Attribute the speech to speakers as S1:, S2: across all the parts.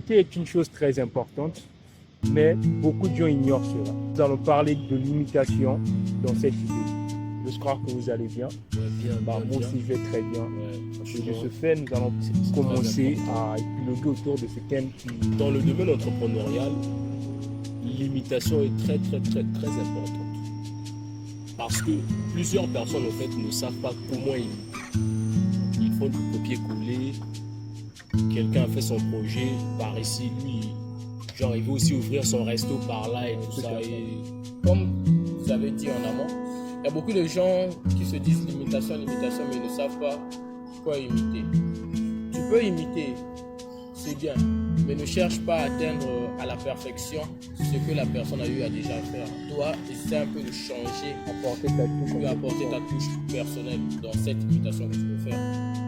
S1: Imiter est une chose très importante, mais beaucoup de gens ignorent cela. Nous allons parler de l'imitation dans cette vidéo. J'espère que vous allez bien. Moi aussi, je vais très bien. Et de ce fait, nous allons commencer à épiloguer autour de ce thème qui...
S2: Dans le domaine entrepreneurial, l'imitation est très importante. Parce que plusieurs personnes en fait ne savent pas comment imiter. Ils font du copier-coller. Quelqu'un a fait son projet par ici, lui, genre il veut aussi ouvrir son resto par là et tout ça. Et comme vous avez dit en amont, il y a beaucoup de gens qui se disent l'imitation, mais ne savent pas quoi imiter. Tu peux imiter, c'est bien, mais ne cherche pas à atteindre à la perfection ce que la personne a eu à déjà faire. Toi, essaie un peu de changer, apporter ta touche personnelle dans cette imitation que tu veux faire.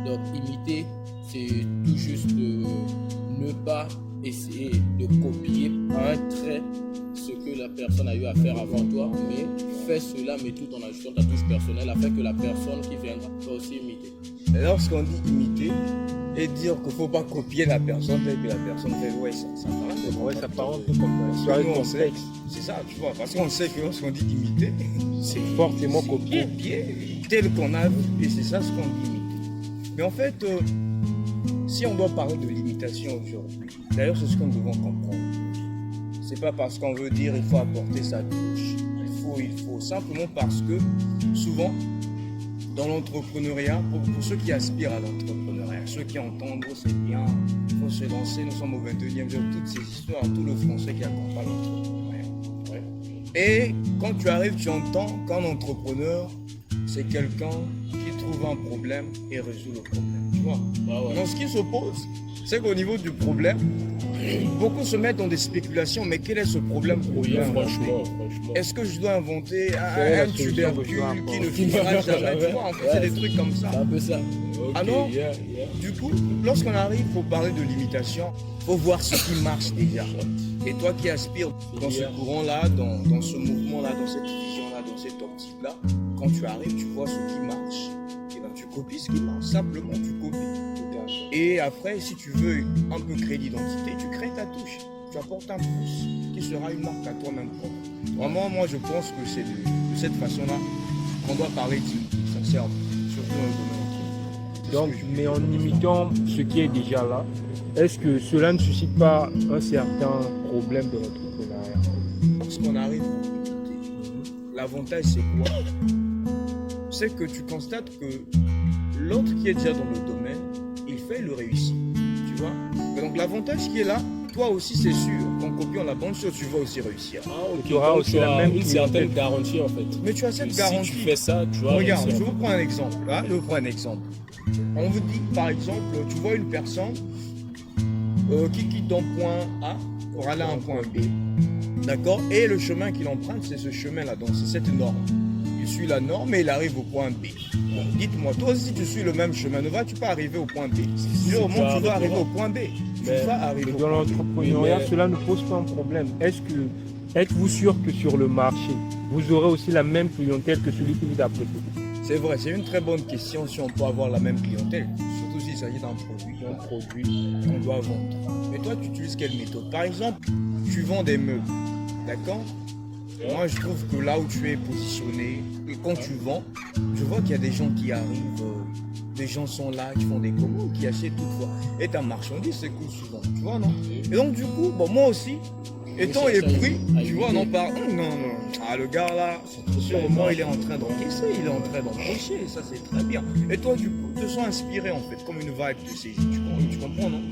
S2: Donc imiter, c'est tout juste ne pas essayer de copier à un trait ce que la personne a eu à faire avant toi, mais fais cela, mais tout en ajoutant ta touche personnelle afin que la personne qui viendra va aussi imiter.
S3: Et lorsqu'on dit imiter et dire qu'il ne faut pas copier la personne telle que la personne fait, ouais, ça parle un peu comme ça. C'est ça, tu vois, parce qu'on sait que lorsqu'on dit imiter,
S1: c'est forcément copier
S3: tel qu'on a vu, et c'est ça ce qu'on dit imiter. Mais en fait, si on doit parler de l'imitation aujourd'hui, d'ailleurs c'est ce que nous devons comprendre. C'est pas parce qu'on veut dire il faut apporter sa touche, il faut simplement parce que souvent dans l'entrepreneuriat, pour ceux qui aspirent à l'entrepreneuriat, ceux qui entendent oh, c'est bien, il faut se lancer, nous sommes au 21e siècle, toutes ces histoires, tout le français qui accompagne l'entrepreneuriat. Ouais. Et quand tu arrives, tu entends qu'un entrepreneur, c'est quelqu'un qui trouve un problème et résout le problème. Tu vois. Donc ce qui s'oppose, c'est qu'au niveau du problème, beaucoup se mettent dans des spéculations, mais quel est ce problème
S2: franchement.
S3: Est-ce que je dois inventer un tubercule qui ne finira jamais? Tu vois, en fait, c'est des trucs comme ça.
S2: C'est un peu ça. Okay,
S3: alors, du coup, lorsqu'on arrive pour parler de limitation, il faut voir ce qui marche déjà. Et toi qui aspires dans ce courant-là, dans ce mouvement-là, dans cette vision-là, dans cette optique-là, quand tu arrives, tu vois ce qui marche. Et ben, tu copies ce qui marche. Simplement, tu copies. Et après, si tu veux un peu créer l'identité, tu crées ta touche. Tu apportes un plus qui sera une marque à toi-même propre. Vraiment, moi, je pense que c'est de cette façon-là qu'on doit parler d'imiter. Ça sert surtout dans le domaine.
S1: Donc, mais en imitant ce qui est déjà là, est-ce que cela ne suscite pas un certain problème de l'entrepreneuriat?
S3: Lorsqu'on arrive à imiter, l'avantage c'est quoi? C'est que tu constates que l'autre qui est déjà dans le domaine, il fait le réussit. Tu vois? Et donc l'avantage qui est là, toi aussi c'est sûr, qu'en copiant la bonne chose, tu vas aussi réussir.
S1: Tu auras aussi la même
S2: une certaine garantie en fait.
S3: Mais tu as cette garantie.
S2: Si tu fais ça, tu vas
S3: regarde,
S2: réussir.
S3: je vous prends un exemple. Hein? Je vous prends un exemple. On vous dit par exemple, tu vois une personne qui quitte d'un point A pour aller à un point B. D'accord? Et le chemin qu'il emprunte, c'est ce chemin-là, donc c'est cette norme. Il suit la norme et il arrive au point B. Bon, dites-moi, toi aussi tu suis le même chemin, ne vas-tu pas arriver au point B? Sûrement tu vas arriver au point B.
S1: Dans l'entrepreneuriat, cela ne pose pas un problème. Êtes-vous sûr que sur le marché, vous aurez aussi la même clientèle que celui qui vous a prêté?
S3: C'est vrai, c'est une très bonne question si on peut avoir la même clientèle, surtout s'il s'agit d'un produit qu'on doit vendre. Mais toi, tu utilises quelle méthode? Par exemple, tu vends des meubles, d'accord? Moi, je trouve que là où tu es positionné, et quand tu vends, je vois qu'il y a des gens qui arrivent, des gens sont là, qui font des commandes, qui achètent toutefois. Et ta marchandise, c'est cool souvent, tu vois, non? Et donc, du coup, bon, moi aussi, étant épris, tu vois, non, le gars là, sûrement il est en train d'encaisser, il est en train d'empocher, ça c'est très bien. Et toi, du coup, tu te sens inspiré en fait, comme une vague de saisie, tu comprends, non?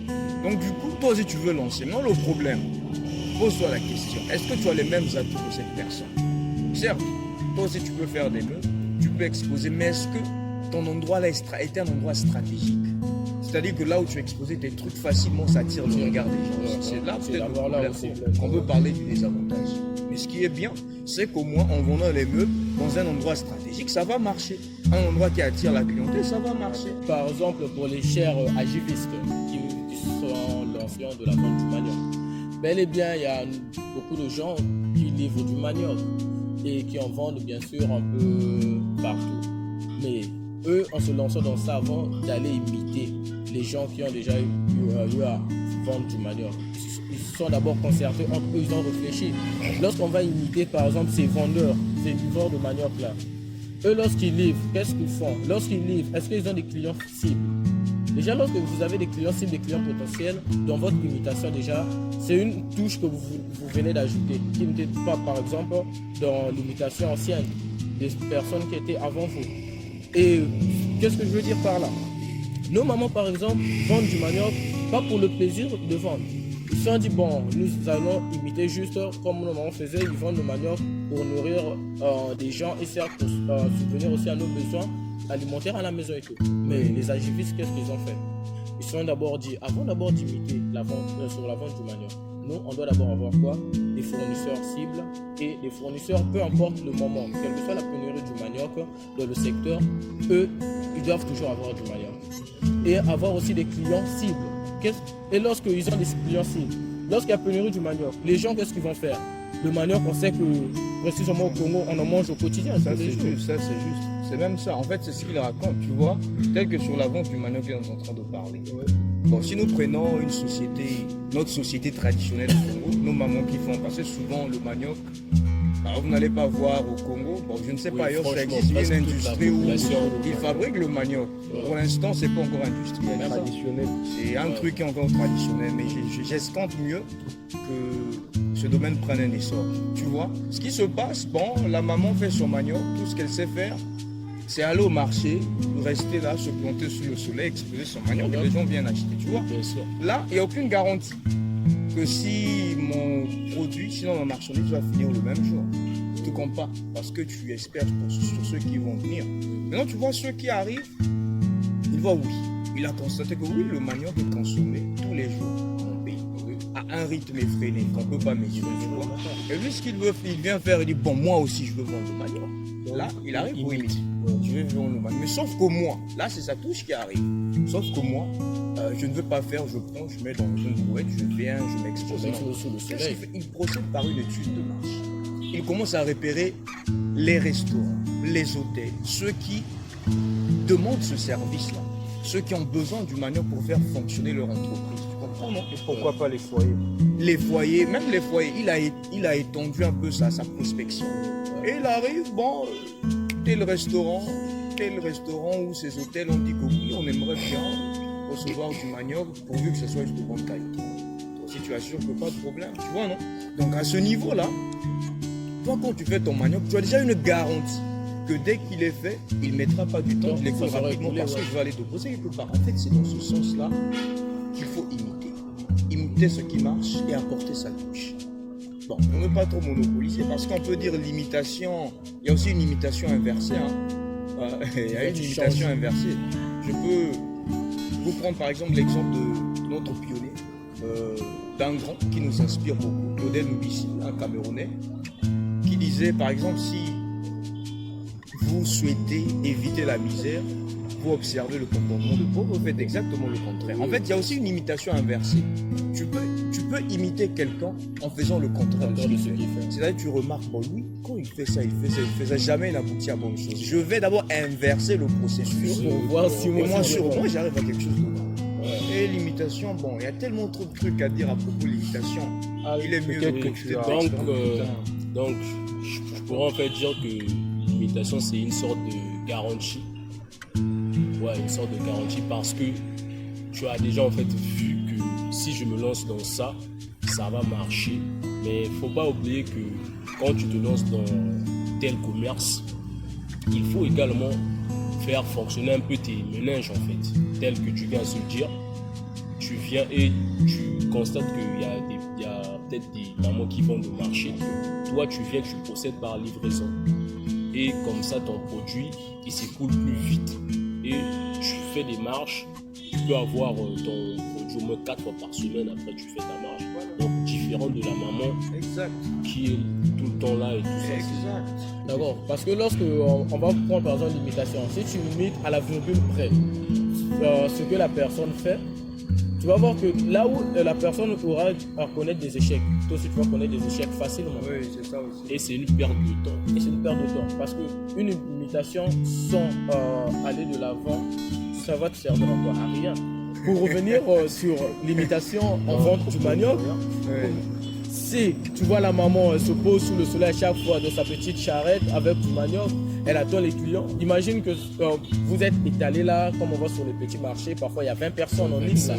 S3: Donc, du coup, toi aussi tu veux lancer. Non, le problème, pose-toi la question, est-ce que tu as les mêmes atouts que cette personne? Certes, toi aussi tu peux faire des meubles, tu peux exposer, mais est-ce que ton endroit là est un endroit stratégique? C'est-à-dire que là où tu as exposé tes trucs facilement, ça attire le regard des gens. C'est là peut-être qu'on peut parler du désavantage. Mais ce qui est bien, c'est qu'au moins en vendant les meubles dans un endroit stratégique, ça va marcher. Un endroit qui attire la clientèle, ça va marcher.
S2: Par exemple, pour les chers agivistes qui sont l'ancien de la vente du manioc, bel et bien, il y a beaucoup de gens qui livrent du manioc et qui en vendent bien sûr un peu partout. Mais eux, en se lançant dans ça avant d'aller imiter les gens qui ont déjà eu à
S4: vendent du manioc. Ils se sont d'abord concertés entre eux, ils ont réfléchi. Lorsqu'on va imiter par exemple ces vendeurs, ces livreurs de manioc là, eux lorsqu'ils livrent, qu'est-ce qu'ils font? Lorsqu'ils livrent, est-ce qu'ils ont des clients cibles? Déjà lorsque vous avez des clients cibles, des clients potentiels, dans votre imitation déjà, c'est une touche que vous venez d'ajouter, qui n'était pas par exemple dans l'imitation ancienne des personnes qui étaient avant vous. Et qu'est-ce que je veux dire par là? Nos mamans par exemple vendent du manioc pas pour le plaisir de vendre. Ils se sont dit bon, nous allons imiter juste comme nos mamans faisaient, ils vendent le manioc pour nourrir des gens et certes pour subvenir aussi à nos besoins alimentaires à la maison et tout. Mais les agivistes, qu'est-ce qu'ils ont fait? Ils se sont d'abord dit, avant d'abord d'imiter la vente, sur la vente du manioc, nous on doit d'abord avoir quoi? Des fournisseurs cibles et des fournisseurs, peu importe le moment, quelle que soit la pénurie du manioc dans le secteur, eux, ils doivent toujours avoir du manioc. Et avoir aussi des clients cibles. Et lorsqu'ils ont des clients cibles, lorsqu'il y a pénurie du manioc, les gens qu'est-ce qu'ils vont faire? Le manioc, on sait que précisément au Congo, on en mange au quotidien.
S3: Ça c'est juste, c'est même ça. En fait, c'est ce qu'il raconte, tu vois, tel que sur la vente du manioc qu'on est en train de parler. Ouais. Bon, si nous prenons une société, notre société traditionnelle au Congo, nos mamans qui font passer souvent le manioc, alors vous n'allez pas voir au Congo, bon, je ne sais pas ailleurs, ça existe une industrie où ils fabriquent le manioc. Ouais. Pour l'instant, c'est pas encore industriel.
S1: Traditionnel.
S3: C'est un truc qui est encore traditionnel, mais j'escompte mieux que ce domaine prenne un essor. Tu vois, ce qui se passe, bon, la maman fait son manioc, tout ce qu'elle sait faire, c'est aller au marché, rester là, se planter sous le soleil, exposer son manioc, et les gens viennent acheter, tu vois.
S2: Bien sûr.
S3: Là, il n'y a aucune garantie que si mon produit, sinon ma marchandise va finir le même jour. Je ne te compte pas, parce que tu espères sur ceux qui vont venir. Maintenant, tu vois ceux qui arrivent, ils voient oui. Il a constaté que oui, le manioc est consommé tous les jours dans le pays, à un rythme effréné qu'on ne peut pas mesurer, tu vois. Et lui, ce qu'il veut, il vient faire, il dit, bon, moi aussi, je veux vendre le manioc. Là, il arrive pour imiter. Je vais vendre le manioc. Mais sauf que moi, là, c'est sa touche qui arrive. Sauf que moi, je ne veux pas faire, je prends, je mets dans une brouette, je viens, je m'expose. Qu'est-ce qu'il fait? Il procède par une étude de marché. Il commence à repérer les restaurants, les hôtels, ceux qui demandent ce service-là, ceux qui ont besoin du manioc pour faire fonctionner leur entreprise. Tu comprends, non?
S1: Et pourquoi pas les foyers?
S3: Les foyers, même les foyers, il a étendu un peu sa prospection. Et il arrive, bon, tel restaurant ou ces hôtels ont dit que oui, on aimerait bien recevoir du manioc pourvu que ce soit de bonne qualité. Donc, si tu assures que pas de problème, tu vois, non? Donc à ce niveau-là, toi quand tu fais ton manioc, tu as déjà une garantie que dès qu'il est fait, il ne mettra pas du temps, il l'écoute rapidement parce que je vais aller déposer quelque part. En fait, c'est dans ce sens-là qu'il faut imiter. Imiter ce qui marche et apporter sa touche. Bon, on ne veut pas trop monopoliser parce qu'on peut dire l'imitation, il y a aussi une imitation inversée. Hein. Il y a une imitation inversée. Je peux vous prendre par exemple l'exemple de notre pionnier, d'un grand qui nous inspire beaucoup, Claudel Nubissi, un Camerounais, qui disait par exemple si vous souhaitez éviter la misère, vous observez le comportement de pauvre, vous faites exactement le contraire. En fait, il y a aussi une imitation inversée. Tu peux imiter quelqu'un en faisant le contraire de ce qu'il fait. C'est-à-dire tu remarques, bon, lui, quand il fait ça, il faisait jamais n'aboutit à bonne chose. Je vais d'abord inverser le processus
S4: pour voir si
S3: moi j'arrive à quelque chose de bon. Et l'imitation, bon, il y a tellement trop de trucs à dire à propos de l'imitation. Il est mieux
S1: que tu as.
S2: Donc, je pourrais en fait dire que l'imitation, c'est une sorte de garantie. Ouais, une sorte de garantie parce que tu as déjà en fait vu que si je me lance dans ça, ça va marcher. Mais il ne faut pas oublier que quand tu te lances dans tel commerce, il faut également faire fonctionner un peu tes méninges en fait. Tel que tu viens à se dire, tu viens et tu constates qu'il y a peut-être des mamans qui vont au marché. Toi, tu viens, tu procèdes par livraison. Et comme ça, ton produit, il s'écoule plus vite. Et tu fais des marches, tu peux avoir ton produit au moins 4 fois par semaine, après tu fais ta marche. Donc différent de la maman qui est tout le temps là et tout ça.
S3: Exact.
S4: D'accord, parce que lorsque on va prendre par exemple l'imitation, si tu imites à la virgule près ce que la personne fait, tu vas voir que là où la personne aura à connaître des échecs, toi aussi tu vas connaître des échecs facilement.
S3: Oui, c'est ça aussi.
S2: Et c'est une perte de temps.
S4: Et c'est une perte de temps. Parce qu'une imitation sans aller de l'avant, ça va te servir à quoi? À rien. pour revenir sur l'imitation en vente du manioc,
S3: Ouais.
S4: si tu vois la maman elle se pose sous le soleil à chaque fois dans sa petite charrette avec du manioc, elle attend les clients. Imagine que vous êtes étalé là, comme on voit sur les petits marchés, parfois il y a 20 personnes en ligne là,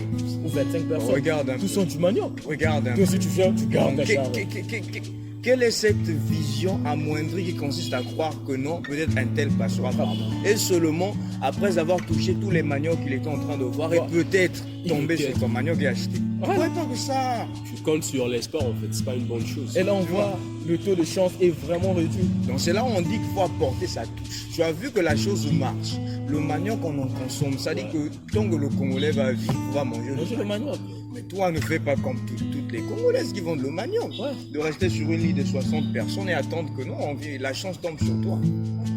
S4: ou 25 personnes.
S3: Regarde un
S4: Tous
S3: peu.
S4: sont du manioc.
S3: Regarde un
S4: Toi
S3: peu.
S4: si tu viens, tu gardes ta
S3: Que-
S4: charrette.
S3: Quelle est cette vision amoindrie qui consiste à croire que non, peut-être un tel passera par là. Et seulement après avoir touché tous les maniocs qu'il était en train de voir et peut-être tomber sur ton manioc et acheter.
S4: Ouais.
S3: Ouais, pas que ça.
S2: Tu comptes sur l'espoir, en fait, c'est pas une bonne chose.
S4: Et là on voit le taux de chance est vraiment réduit.
S3: Donc c'est là où on dit qu'il faut apporter sa touche. Tu as vu que la chose marche. Le manioc on en consomme, ça dit que tant que le Congolais va vivre, va manger le
S4: Manger le
S3: manioc.
S4: manioc.
S3: Mais toi ne fais pas comme toutes les Congolaises qui vendent le manioc.
S4: Ouais.
S3: De rester sur une ligne de 60 personnes et attendre que non, la chance tombe sur toi.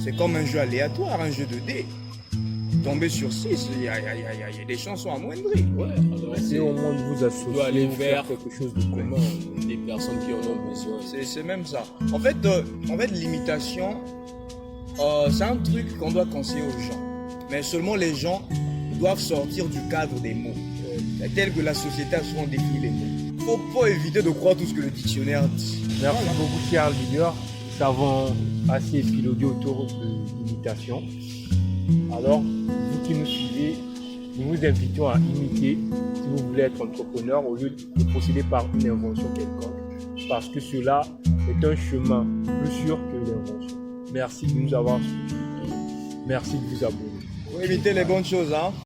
S3: C'est comme un jeu aléatoire, un jeu de dés. Tomber sur 6, il y a des chances sont amoindries.
S2: Ouais, alors
S1: Essayez au moins de vous
S2: tu
S1: associer,
S2: dois aller
S1: faire
S2: vers
S1: quelque chose de commun.
S2: des personnes qui en ont besoin.
S3: C'est même ça. En fait, l'imitation, c'est un truc qu'on doit conseiller aux gens. Mais seulement les gens doivent sortir du cadre des mots. Tel que la société a souvent défini les mots. Faut pas éviter de croire tout ce que le dictionnaire dit.
S1: Merci beaucoup, cher leader. Nous avons assez épilogué autour de l'imitation. Alors, vous qui nous suivez, nous vous invitons à imiter si vous voulez être entrepreneur au lieu de procéder par une invention quelconque. Parce que cela est un chemin plus sûr que l'invention. Merci de nous avoir suivis. Merci de vous abonner.
S3: Faut éviter les bonnes choses, hein.